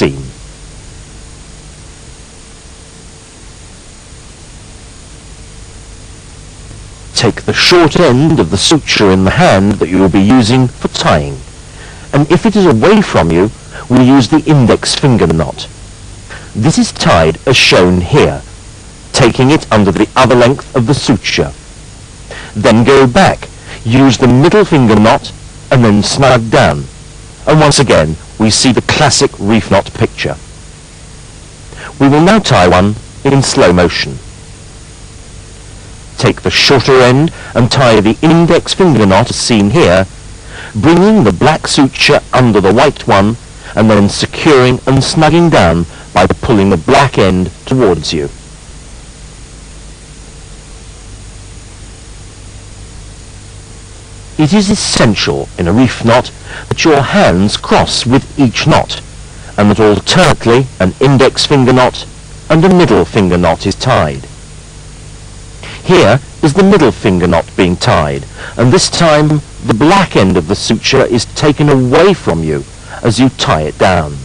seam. Take the short end of the suture in the hand that you will be using for tying, and if it is away from you, we'll use the index finger knot. This is tied as shown here, taking it under the other length of the suture. Then go back, use the middle finger knot, and then snug down. And once again, we see the classic reef knot picture. We will now tie one in slow motion. Take the shorter end and tie the index finger knot as seen here, bringing the black suture under the white one, and then securing and snugging down by pulling the black end towards you. It is essential in a reef knot that your hands cross with each knot, and that alternately an index finger knot and a middle finger knot is tied. Here is the middle finger knot being tied, and this time the black end of the suture is taken away from you as you tie it down.